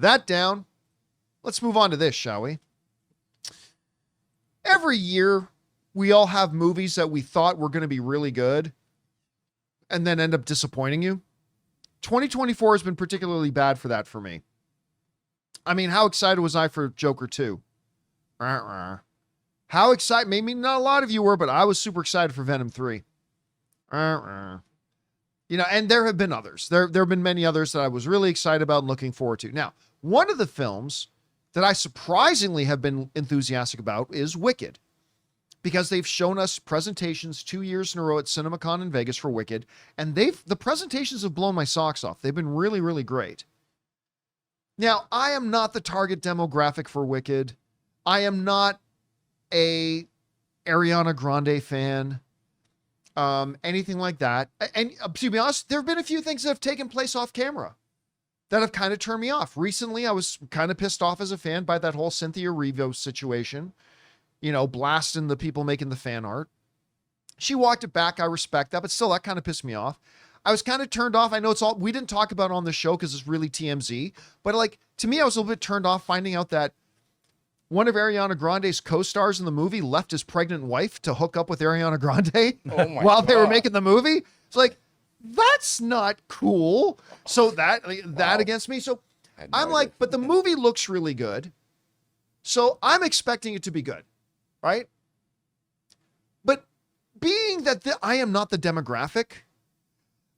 that down, let's move on to this, shall we? Every year, we all have movies that we thought were going to be really good and then end up disappointing you. 2024 has been particularly bad for that for me. I mean, how excited was I for Joker 2? How excited, maybe not a lot of you were, but I was super excited for Venom 3. You know, and there have been others. There have been many others that I was really excited about and looking forward to. Now, one of the films that I surprisingly have been enthusiastic about is Wicked, because they've shown us presentations 2 years in a row at CinemaCon in Vegas for Wicked, and the presentations have blown my socks off. They've been really, really great. Now, I am not the target demographic for Wicked. I am not a Ariana Grande fan, anything like that. And to be honest, there have been a few things that have taken place off camera that have kind of turned me off. Recently, I was kind of pissed off as a fan by that whole Cynthia Erivo situation, you know, blasting the people making the fan art. She walked it back. I respect that, but still, that kind of pissed me off. I was kind of turned off. I know it's all, we didn't talk about it on the show because it's really TMZ, but like, to me, I was a little bit turned off finding out that one of Ariana Grande's co-stars in the movie left his pregnant wife to hook up with Ariana Grande while they were making the movie. It's like, that's not cool. So that against me. So I'm like, but the movie looks really good. So I'm expecting it to be good, right? But being that I am not the demographic,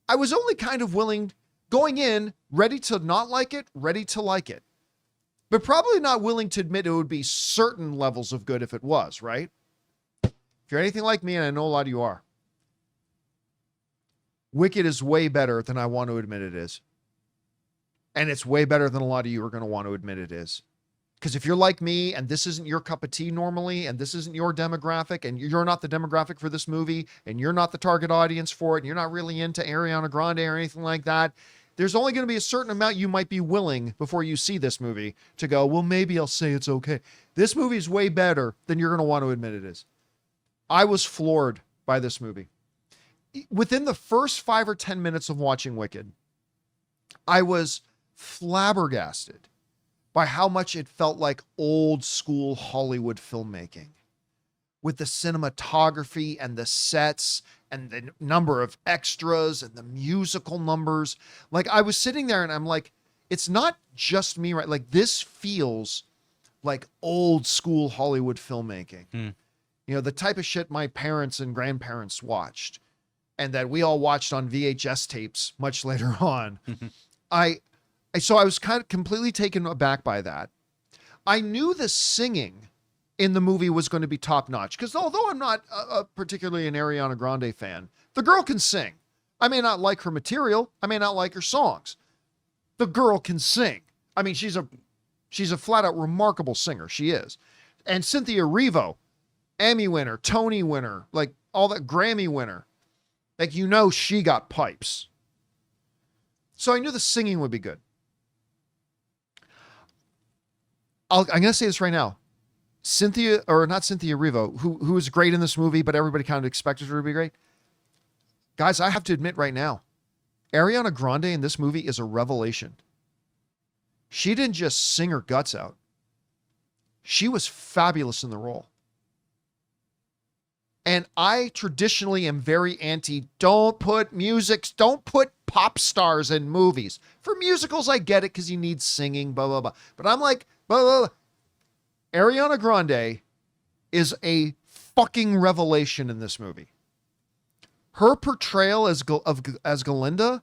I was only kind of willing, going in, ready to not like it, ready to like it. But probably not willing to admit it would be certain levels of good if it was, right? If you're anything like me, and I know a lot of you are, Wicked is way better than I want to admit it is. And it's way better than a lot of you are going to want to admit it is. Because if you're like me, and this isn't your cup of tea normally, and this isn't your demographic, and you're not the demographic for this movie, and you're not the target audience for it, and you're not really into Ariana Grande or anything like that, there's only going to be a certain amount you might be willing before you see this movie to go, well, maybe I'll say it's okay. This movie is way better than you're going to want to admit it is. I was floored by this movie. Within the first 5 or 10 minutes of watching Wicked, I was flabbergasted by how much it felt like old school Hollywood filmmaking, with the cinematography and the sets and the number of extras and the musical numbers. Like, I was sitting there and I'm like, it's not just me, right? Like, this feels like old school Hollywood filmmaking. You know, the type of shit my parents and grandparents watched and that we all watched on VHS tapes much later on. So I was kind of completely taken aback by that. I knew the singing in the movie was going to be top notch, because although I'm not particularly an Ariana Grande fan, the girl can sing. I may not like her material. I may not like her songs. The girl can sing. I mean, she's a flat out remarkable singer. She is. And Cynthia Erivo, Emmy winner, Tony winner, like all that, Grammy winner. Like, you know, she got pipes. So I knew the singing would be good. I'm going to say this right now. Cynthia Erivo, who is great in this movie, but everybody kind of expected her to be great. Guys, I have to admit right now, Ariana Grande in this movie is a revelation. She didn't just sing her guts out. She was fabulous in the role. And I traditionally am very anti, don't put pop stars in movies. For musicals, I get it because you need singing, blah, blah, blah. But I'm like, blah, blah, blah. Ariana Grande is a fucking revelation in this movie. Her portrayal as Galinda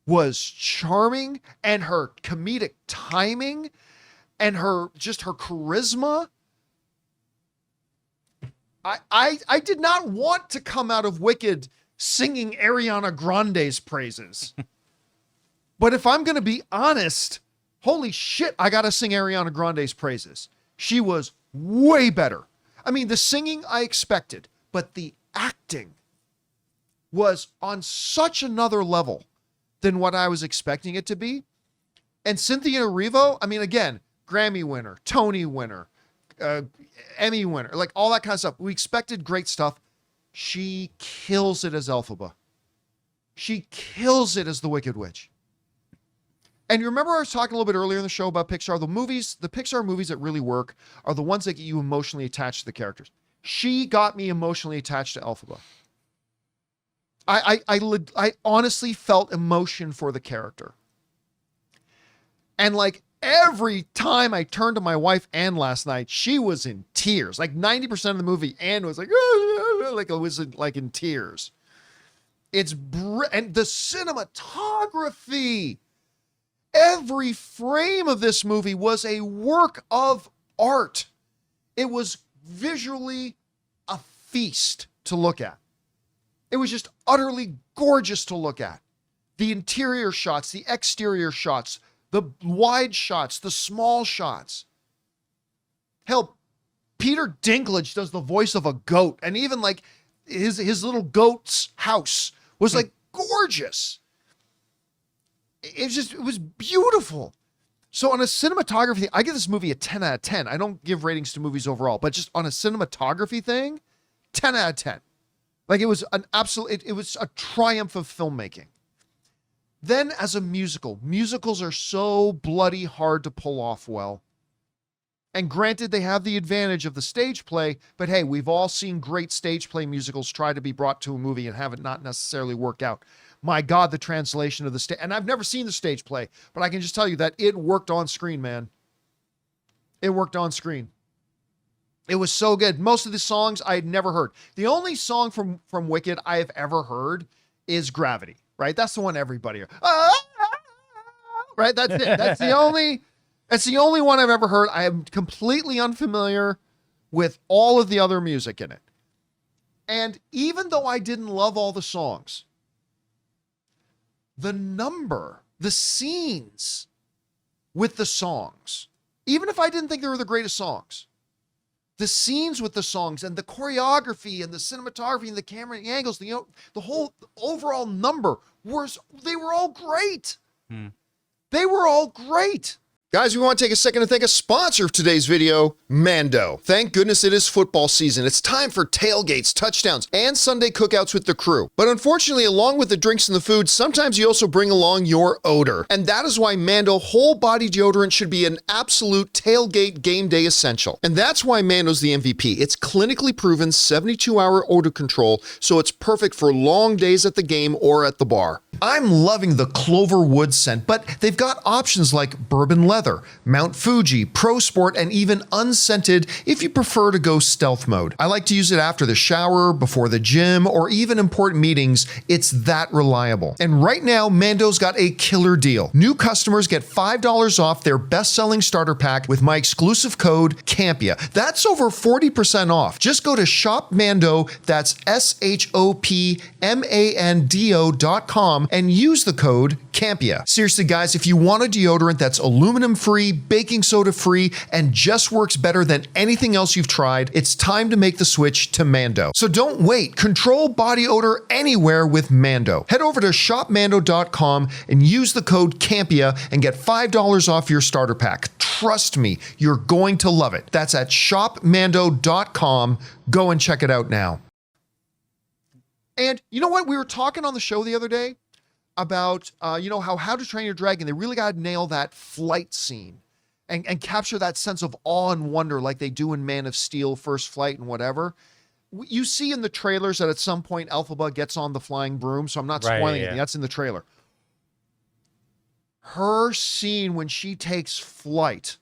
was charming, and her comedic timing and her charisma. I did not want to come out of Wicked singing Ariana Grande's praises. But if I'm going to be honest, holy shit, I got to sing Ariana Grande's praises. She was way better. I mean, the singing I expected, but the acting was on such another level than what I was expecting it to be. And Cynthia Erivo, I mean, again, Grammy winner, Tony winner, Emmy winner, like all that kind of stuff. We expected great stuff. She kills it as Elphaba. She kills it as the Wicked Witch. And you remember I was talking a little bit earlier in the show about Pixar, the Pixar movies that really work are the ones that get you emotionally attached to the characters. She got me emotionally attached to Elphaba. I honestly felt emotion for the character. And like every time I turned to my wife, Anne, last night, she was in tears. Like 90% of the movie, Anne was like, like it was like in tears. And the cinematography, every frame of this movie was a work of art. It was visually a feast to look at. It was just utterly gorgeous to look at. The interior shots, the exterior shots, the wide shots, the small shots. Hell, Peter Dinklage does the voice of a goat, and even like his little goat's house was like gorgeous. It was beautiful. So on a cinematography, I give this movie a 10 out of 10. I don't give ratings to movies overall, but just on a cinematography thing, 10 out of 10. Like it was an absolute, it was a triumph of filmmaking. Then as a musical, musicals are so bloody hard to pull off well. And granted, they have the advantage of the stage play, but hey, we've all seen great stage play musicals try to be brought to a movie and have it not necessarily work out. My God, the translation of the stage, and I've never seen the stage play, but I can just tell you that it worked on screen, man. It worked on screen. It was so good. Most of the songs I had never heard. The only song from Wicked I have ever heard is Gravity, right? That's the one everybody, right? That's it. That's the only one I've ever heard. I am completely unfamiliar with all of the other music in it. And even though I didn't love all the songs, the scenes with the songs, even if I didn't think they were the greatest songs, the scenes with the songs and the choreography and the cinematography and the camera angles, the whole overall number they were all great. They were all great. Guys, we want to take a second to thank a sponsor of today's video, Mando. Thank goodness it is football season. It's time for tailgates, touchdowns, and Sunday cookouts with the crew. But unfortunately, along with the drinks and the food, sometimes you also bring along your odor. And that is why Mando whole body deodorant should be an absolute tailgate game day essential. And that's why Mando's the MVP. It's clinically proven 72-hour odor control, so it's perfect for long days at the game or at the bar. I'm loving the Clover Wood scent, but they've got options like bourbon leather, Mount Fuji, Pro Sport, and even unscented if you prefer to go stealth mode. I like to use it after the shower, before the gym, or even important meetings. It's that reliable. And right now, Mando's got a killer deal. New customers get $5 off their best-selling starter pack with my exclusive code Campea. That's over 40% off. Just go to shopmando, that's shopmando.com, and use the code Campea. Seriously, guys, if you want a deodorant that's aluminum-free, baking soda-free, and just works better than anything else you've tried, it's time to make the switch to Mando. So don't wait. Control body odor anywhere with Mando. Head over to shopmando.com and use the code Campea and get $5 off your starter pack. Trust me, you're going to love it. That's at shopmando.com. Go and check it out now. And you know what? We were talking on the show the other day about, How to Train Your Dragon. They really got to nail that flight scene and capture that sense of awe and wonder like they do in Man of Steel, First Flight, and whatever. You see in the trailers that at some point Elphaba gets on the flying broom, so I'm not spoiling anything. That's in the trailer. Her scene when she takes flight,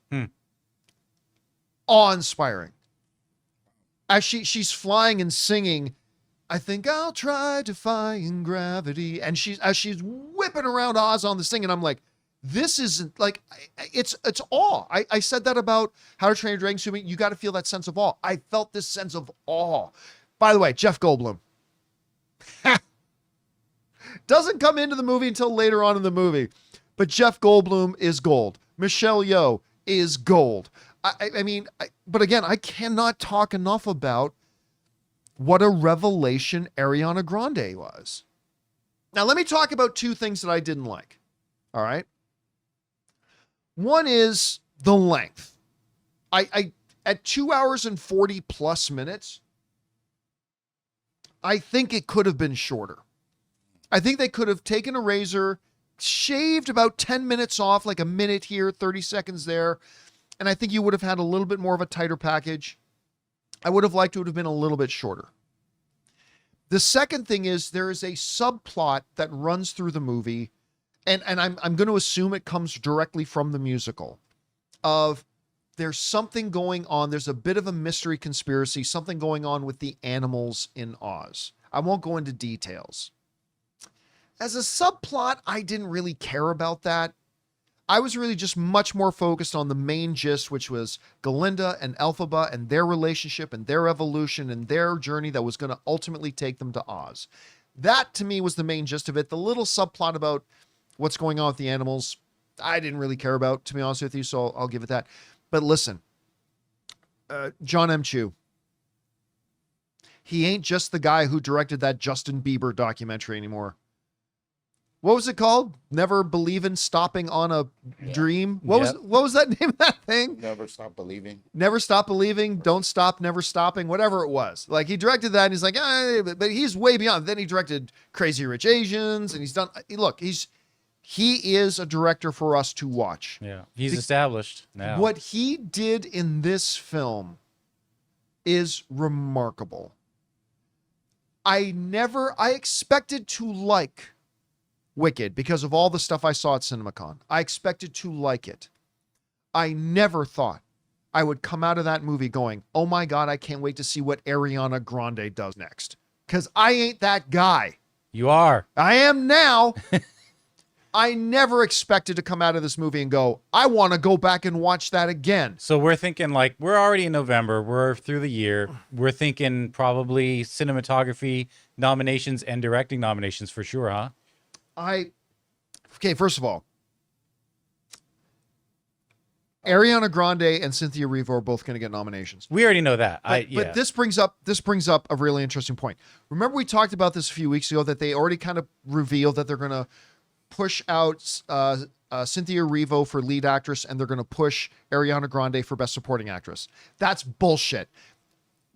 awe-inspiring. As she's flying and singing, I think I'll try defying gravity. And as she's whipping around Oz on this thing, and I'm like, this isn't like, it's awe. I said that about How to Train Your Dragon Swimming. You got to feel that sense of awe. I felt this sense of awe. By the way, Jeff Goldblum doesn't come into the movie until later on in the movie, but Jeff Goldblum is gold. Michelle Yeoh is gold. But again, I cannot talk enough about what a revelation Ariana Grande was. Now, let me talk about two things that I didn't like. All right. One is the length. I at 2 hours and 40 plus minutes, I think it could have been shorter. I think they could have taken a razor, shaved about 10 minutes off, like a minute here, 30 seconds there. And I think you would have had a little bit more of a tighter package. I would have liked it would have been a little bit shorter. The second thing is there is a subplot that runs through the movie, and I'm going to assume it comes directly from the musical, of there's something going on. There's a bit of a mystery conspiracy, something going on with the animals in Oz. I won't go into details. As a subplot, I didn't really care about that. I was really just much more focused on the main gist, which was Galinda and Elphaba and their relationship and their evolution and their journey that was going to ultimately take them to Oz. That, to me, was the main gist of it. The little subplot about what's going on with the animals, I didn't really care about, to be honest with you, so I'll give it that. But listen, John M. Chu, he ain't just the guy who directed that Justin Bieber documentary anymore. What was it called? Never Believing Stopping on a Dream. What was that name of that thing? Never Stop Believing. Never Stop Believing. Don't Stop, Never Stopping. Whatever it was. Like, he directed that and he's like, but he's way beyond. Then he directed Crazy Rich Asians and he's done. Look, he is a director for us to watch. Yeah, he's established now. What he did in this film is remarkable. I expected to like Wicked because of all the stuff I saw at CinemaCon. I expected to like it. I never thought I would come out of that movie going, oh my God, I can't wait to see what Ariana Grande does next. Because I ain't that guy. You are. I am now. I never expected to come out of this movie and go, I want to go back and watch that again. So we're thinking, like, we're already in November. We're through the year. We're thinking probably cinematography nominations and directing nominations for sure, huh? Okay, first of all, Ariana Grande and Cynthia Erivo are both going to get nominations. We already know that. But this brings up a really interesting point. Remember, we talked about this a few weeks ago, that they already kind of revealed that they're going to push out Cynthia Erivo for lead actress, and they're going to push Ariana Grande for best supporting actress. That's bullshit.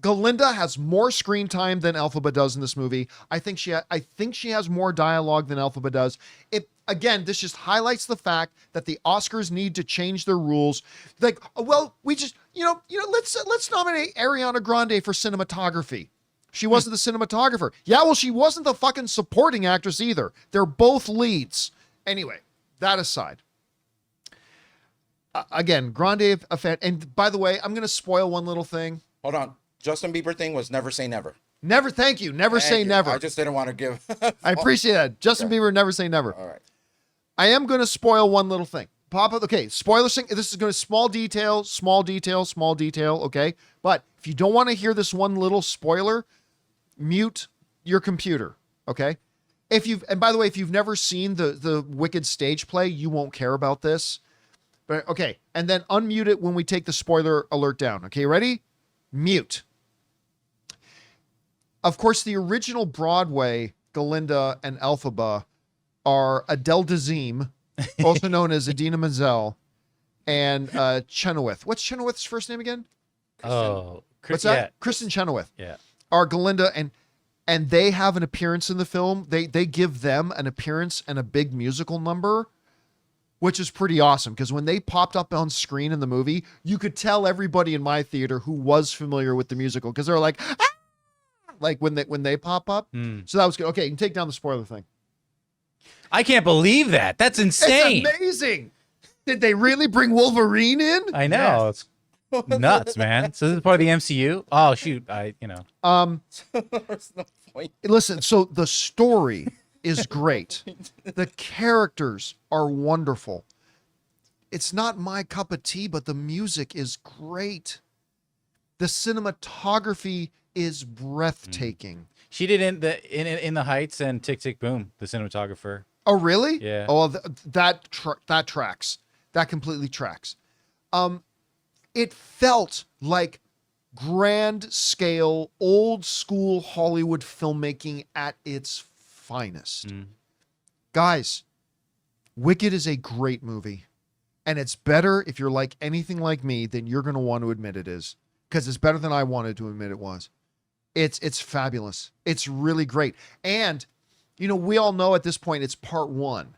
Galinda has more screen time than Elphaba does in this movie. I think she has more dialogue than Elphaba does. Again, this just highlights the fact that the Oscars need to change their rules. Like, well, we just, let's nominate Ariana Grande for cinematography. She wasn't the cinematographer. Yeah, well, she wasn't the fucking supporting actress either. They're both leads. Anyway, that aside. Again, Grande, a fan. And by the way, I'm going to spoil one little thing. Hold on. Justin Bieber thing was Never Say Never. Never, thank you. Never say never. I just didn't want to give. I appreciate that. Justin Bieber, Never Say Never. All right. I am going to spoil one little thing. Okay, spoiler thing. This is going to small detail, okay? But if you don't want to hear this one little spoiler, mute your computer, okay? And by the way, if you've never seen the Wicked stage play, you won't care about this. But okay, and then unmute it when we take the spoiler alert down. Okay, ready? Mute. Of course, the original Broadway Galinda and Elphaba are Adele Dazeem, also known as Idina Menzel, and Chenoweth. What's Chenoweth's first name again? What's that? Yeah. Kristen Chenoweth. Yeah. Are Galinda, and they have an appearance in the film. They give them an appearance and a big musical number, which is pretty awesome, because when they popped up on screen in the movie, you could tell everybody in my theater who was familiar with the musical, because they're like, ah! Like when they pop up. So that was good. Okay, you can take down the spoiler thing. I can't believe that. That's insane. It's amazing. Did they really bring Wolverine in? I know. Yes. It's nuts, man. So this is part of the MCU? Oh, shoot. There's no point. Listen, so the story is great. The characters are wonderful. It's not my cup of tea, but the music is great. The cinematography is breathtaking. She did in the Heights and Tick Tick Boom, the cinematographer. Oh, really? Yeah. Oh, that tracks. That completely tracks. It felt like grand scale, old school Hollywood filmmaking at its finest. Guys, Wicked is a great movie. And it's better, if you're like anything like me, than you're going to want to admit it is. Because it's better than I wanted to admit it was. It's fabulous. It's really great. And, we all know at this point it's part one.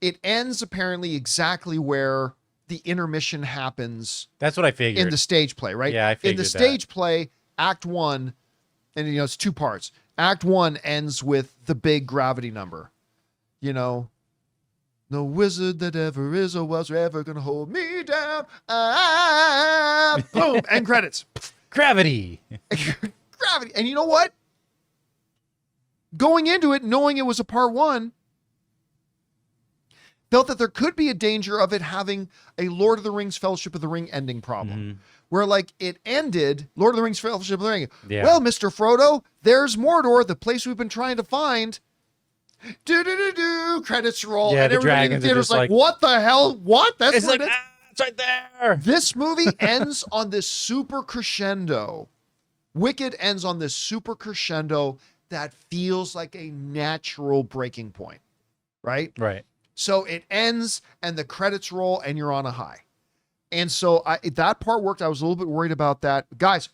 it ends apparently exactly where the intermission happens That's what I figured. in the stage play, right? Yeah, I figured in the that. stage play, Act 1, and it's 2 parts. Act 1 ends with the big gravity number. No wizard that ever is or was ever gonna hold me down. Boom, end credits. Gravity. Gravity. And you know what? Going into it, knowing it was a part 1, felt that there could be a danger of it having a Lord of the Rings Fellowship of the Ring ending problem. Where like it ended, Lord of the Rings Fellowship of the Ring. Yeah. Well, Mr. Frodo, there's Mordor, the place we've been trying to find. Credits roll. Yeah, and the everybody in the dragons are theater's just like, like- what the hell? What? That's It's what like, it is. it's right there. This movie ends on this super crescendo. Wicked ends on this super crescendo that feels like a natural breaking point, right? Right. So it ends and the credits roll and you're on a high. And so that part worked. I was a little bit worried about that. Guys,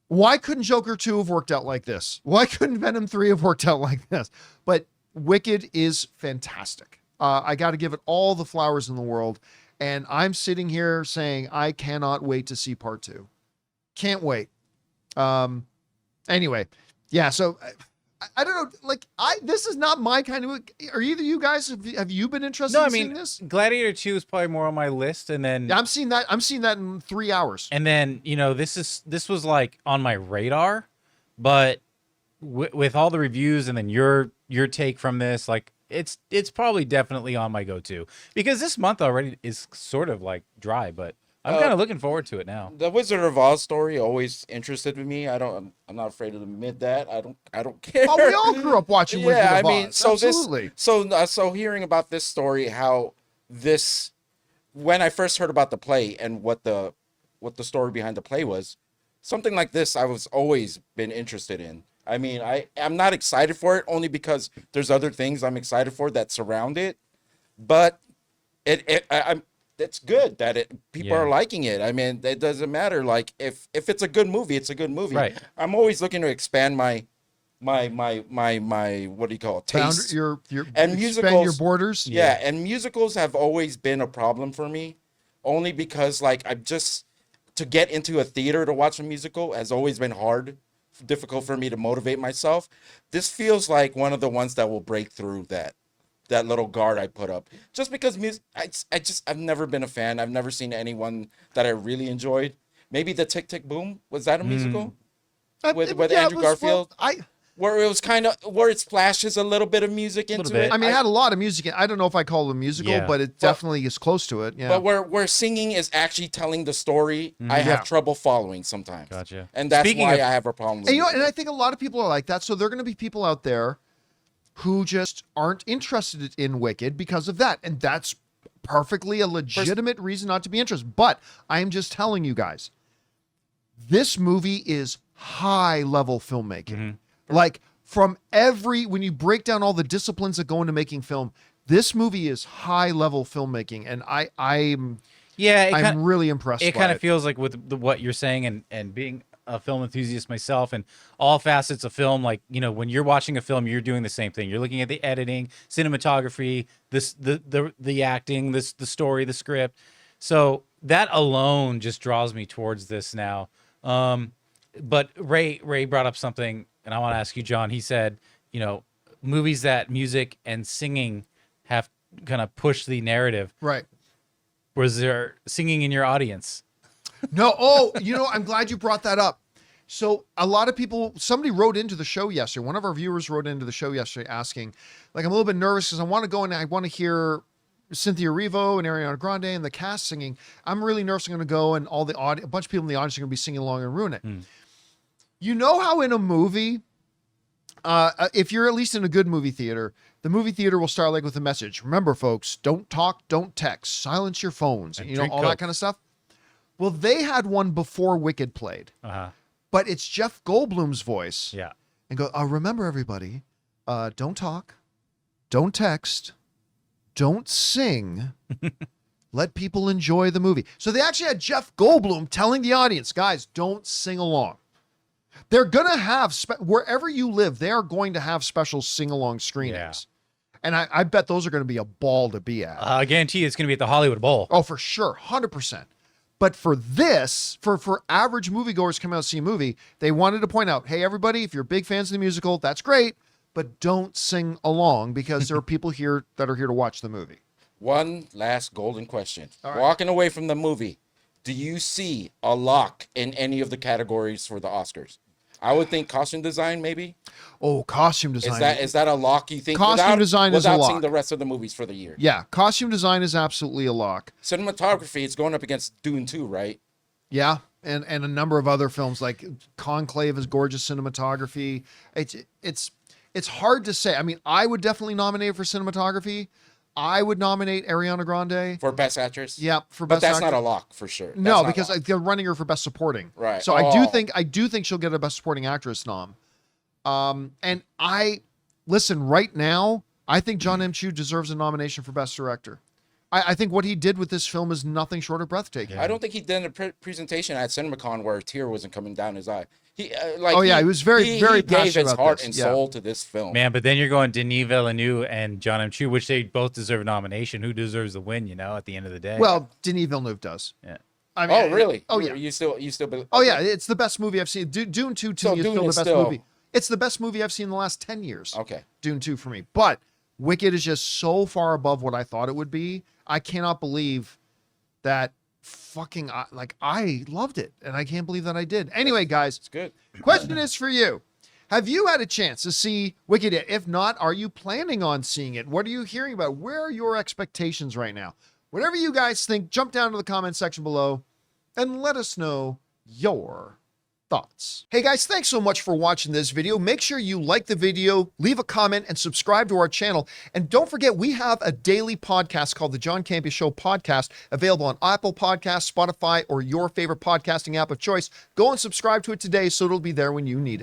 why couldn't Joker 2 have worked out like this? Why couldn't Venom 3 have worked out like this? But Wicked is fantastic. I got to give it all the flowers in the world. And I'm sitting here saying, I cannot wait to see part 2. Can't wait. Anyway, yeah. So I don't know. Like this is not my kind of. Are either you guys have you been interested? No, in I seeing mean, this? Gladiator 2 is probably more on my list, and then Yeah, I'm seeing that in 3 hours. and then this was like on my radar, but with all the reviews and then your take from this, like it's probably definitely on my go-to because this month already is sort of like dry, but I'm kind of looking forward to it now. The Wizard of Oz story always interested me. I'm not afraid to admit that. I don't care. Oh, we all grew up watching Wizard of Oz. Absolutely. So hearing about this story, how this, when I first heard about the play and what the story behind the play was, something like this I was always been interested in. I mean, I'm not excited for it only because there's other things I'm excited for that surround it, but it's good that people are liking it. I mean, it doesn't matter. Like if it's a good movie, it's a good movie. Right. I'm always looking to expand my what do you call it? Taste. Your And expand musicals- your borders. Yeah, and musicals have always been a problem for me, only because like to get into a theater to watch a musical has always been difficult for me to motivate myself. This feels like one of the ones that will break through that little guard I put up. Just because I've never been a fan. I've never seen anyone that I really enjoyed. Maybe the Tick Tick Boom, was that a musical? With Andrew Garfield? Where it was kind of where it splashes a little bit of music into bit. it. I mean, it had a lot of music. I don't know if I call it a musical, Yeah. but it definitely is close to it. Yeah. But where singing is actually telling the story, I have Yeah. trouble following sometimes. Gotcha. And that's Speaking why of- I have a problem with And it. and I think a lot of people are like that. So there are going to be people out there who just aren't interested in Wicked because of that. And that's perfectly a legitimate reason not to be interested. But I'm just telling you guys, this movie is high level filmmaking. Like from when you break down all the disciplines that go into making film, this movie is high level filmmaking. And I'm really impressed It by kind of feels like with what you're saying and being a film enthusiast myself and all facets of film, like, when you're watching a film, you're doing the same thing. You're looking at the editing, cinematography, the acting, the story, the script. So that alone just draws me towards this now. But Ray brought up something, and I want to ask you, John. He said, movies that music and singing have kind of pushed the narrative. Right. Was there singing in your audience? No. I'm glad you brought that up. So a lot of people, somebody wrote into the show yesterday. One of our viewers wrote into the show yesterday asking, like, I'm a little bit nervous because I want to go and I want to hear Cynthia Erivo and Ariana Grande and the cast singing. I'm really nervous. I'm going to go and a bunch of people in the audience are going to be singing along and ruin it. You know how in a movie, if you're at least in a good movie theater, the movie theater will start like with a message. Remember, folks, don't talk, don't text, silence your phones, And all drink that Coke. kind of stuff. Well, they had one before Wicked played, but it's Jeff Goldblum's voice. Yeah. And go, remember everybody, don't talk, don't text, don't sing. Let people enjoy the movie. So they actually had Jeff Goldblum telling the audience, guys, don't sing along. They're going to have, wherever you live, they are going to have special sing-along screenings. And I bet those are going to be a ball to be at. I guarantee you it's going to be at the Hollywood Bowl. Oh, for sure. 100%. But for this, for average moviegoers coming out to see a movie, they wanted to point out, hey, everybody, if you're big fans of the musical, that's great, but don't sing along because there are people here that are here to watch the movie. One last golden question. All right. Walking away from the movie, do you see a lock in any of the categories for the Oscars? I would think costume design, maybe. Oh, costume design. Is that a lock? You think Costume design is a without seeing lock. the rest of the movies for the year? Yeah, costume design is absolutely a lock. Cinematography, it's going up against Dune 2, right? Yeah, and a number of other films like Conclave is gorgeous cinematography. It's hard to say. I mean, I would definitely nominate for cinematography. I would nominate Ariana Grande. For Best Actress? Yeah, for But best that's actress. not a lock for sure. No, That's not because a lock. they're running her for best supporting. Right. So Oh. I do think she'll get a best supporting actress nom. And listen, right now, I think John M. Chu deserves a nomination for best director. I think what he did with this film is nothing short of breathtaking. I don't think he did a presentation at CinemaCon where a tear wasn't coming down his eye. He he was very he gave passionate his about heart this. and Yeah. soul to this film. Man, but then you're going Denis Villeneuve and John M. Chu, which they both deserve a nomination. Who deserves the win, at the end of the day? Well, Denis Villeneuve does. Yeah. I mean, Oh, really? Oh, yeah. You still believe? Oh, yeah. It's the best movie I've seen. Dune 2 to So me is Dune still the is best still- movie. It's the best movie I've seen in the last 10 years. Okay. Dune 2 for me. But Wicked is just so far above what I thought it would be. I cannot believe that I loved it. And I can't believe that I did. Anyway, guys, It's good. question is for you. Have you had a chance to see Wicked yet? If not, are you planning on seeing it? What are you hearing about? Where are your expectations right now? Whatever you guys think, jump down to the comment section below and let us know your thoughts. Hey guys, thanks so much for watching this video. Make sure you like the video, leave a comment, and subscribe to our channel. And don't forget, we have a daily podcast called the John Campea Show podcast, available on Apple Podcasts, Spotify, or your favorite podcasting app of choice. Go and subscribe to it today so it'll be there when you need it.